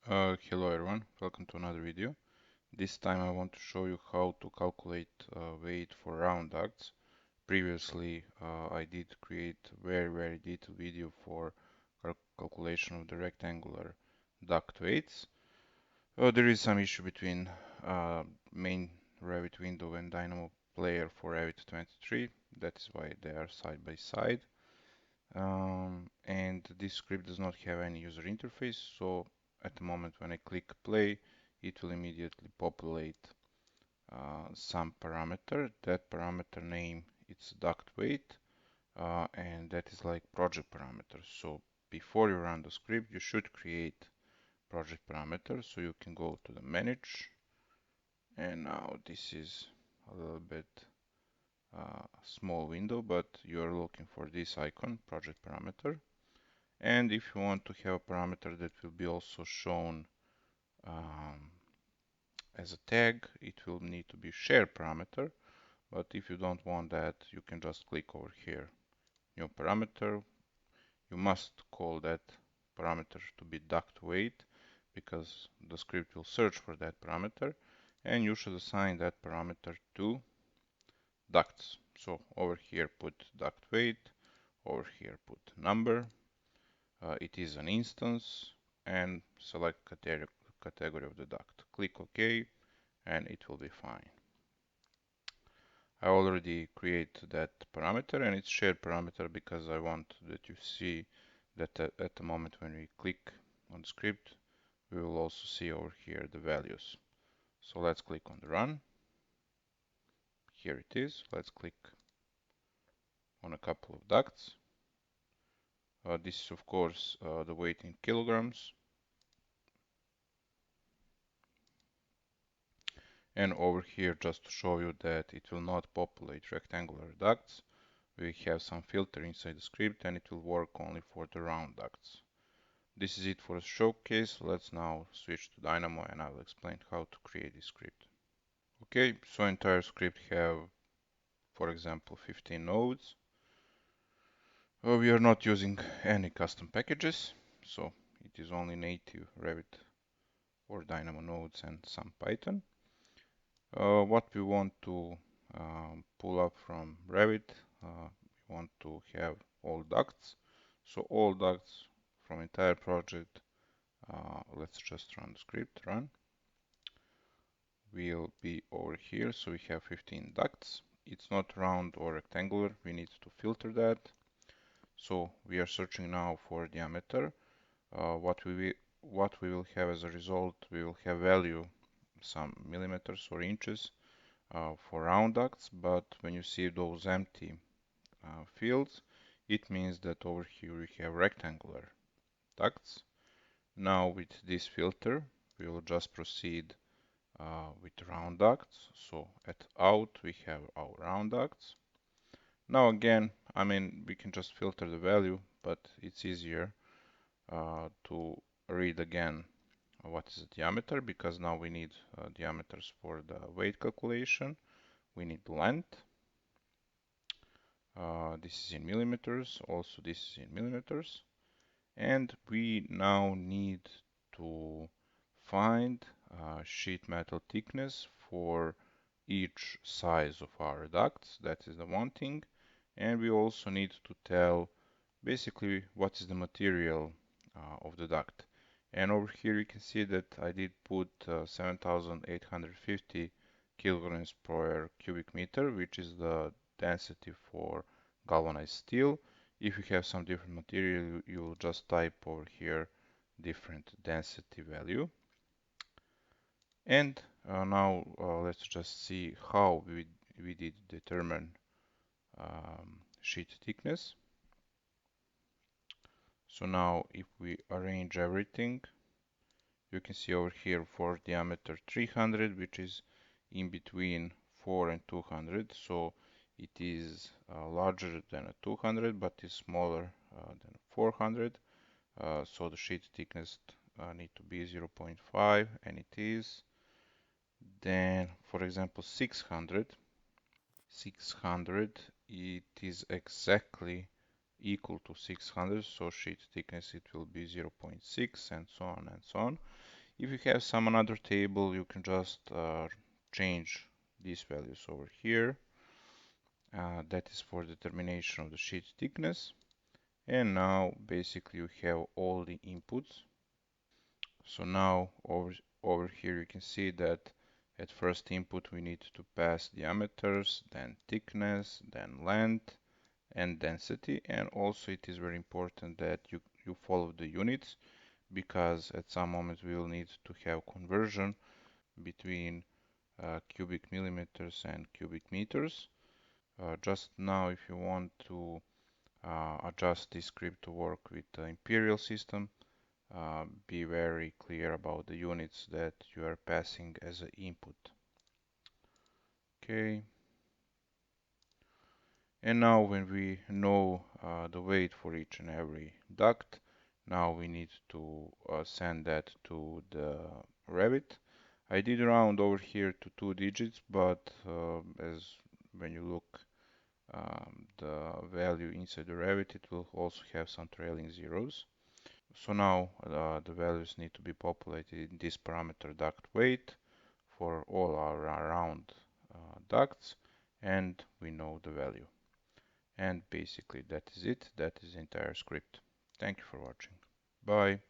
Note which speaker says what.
Speaker 1: Hello everyone, welcome to another video. This time I want to show you how to calculate weight for round ducts. Previously I did create very detailed video for calculation of the rectangular duct weights. There is some issue between main Revit window and Dynamo player for Revit 23. That is why they are side by side. And this script does not have any user interface, so at the moment when I click play, it will immediately populate some parameter. That parameter name it's duct weight, and that is like project parameter. So before you run the script, you should create project parameter. So you can go to the manage, and now this is a little bit small window, but you are looking for this icon, project parameter. And if you want to have a parameter that will be also shown um, as a tag, it will need to be share parameter. But if you don't want that, you can just click over here, new parameter. You must call that parameter to be duct weight because the script will search for that parameter, and you should assign that parameter to ducts. So over here put duct weight, over here put number. It is an instance, and select category of the duct. Click OK, and it will be fine. I already create that parameter, and it's shared parameter because I want that you see that at the moment when we click on script, we will also see over here the values. So let's click on the run. Here it is. Let's click on a couple of ducts. This is of course the weight in kilograms. And over here, just to show you that it will not populate rectangular ducts, we have some filter inside the script, and it will work only for the round ducts. This is it for the showcase. Let's now switch to Dynamo and I will explain how to create this script. Okay, so entire script have, for example, 15 nodes. We are not using any custom packages, so it is only native Revit or Dynamo nodes and some Python. What we want to pull up from Revit, we want to have all ducts. So all ducts from entire project, let's just run the script, run, will be over here. So we have 15 ducts. It's not round or rectangular. We need to filter that. So we are searching now for diameter. What we will have as a result, we will have value some millimeters or inches for round ducts, but when you see those empty fields, it means that over here we have rectangular ducts. Now with this filter, we will just proceed with round ducts. So at out, we have our round ducts. Now again, I mean, we can just filter the value, but it's easier to read again what is the diameter, because now we need diameters for the weight calculation. We need length. This is in millimeters. Also, this is in millimeters. And we now need to find sheet metal thickness for each size of our ducts. That is the one thing. And we also need to tell basically what is the material of the duct. And over here you can see that I did put 7,850 kilograms per cubic meter, which is the density for galvanized steel. If you have some different material, you will just type over here different density value. And now let's just see how we did determine sheet thickness. So now if we arrange everything, you can see over here for diameter 300, which is in between 4 and 200. So it is larger than a 200, but is smaller than 400. So the sheet thickness need to be 0.5, and it is. Then, for example, 600, it is exactly equal to 600, so sheet thickness it will be 0.6 and so on and so on. If you have some another table, you can just change these values over here. That is for determination of the sheet thickness. And now basically you have all the inputs. So now over here you can see that at first input we need to pass diameters, then thickness, then length, and density. And also it is very important that you follow the units, because at some moment we will need to have conversion between cubic millimeters and cubic meters. Just now, if you want to adjust this script to work with the imperial system, be very clear about the units that you are passing as an input. Okay. And now when we know the weight for each and every duct, now we need to send that to the Revit. I did round over here to 2 digits, but as when you look the value inside the Revit, it will also have some trailing zeros. So now the values need to be populated in this parameter duct weight for all our round ducts, and we know the value. And basically that is it. That is the entire script. Thank you for watching. Bye.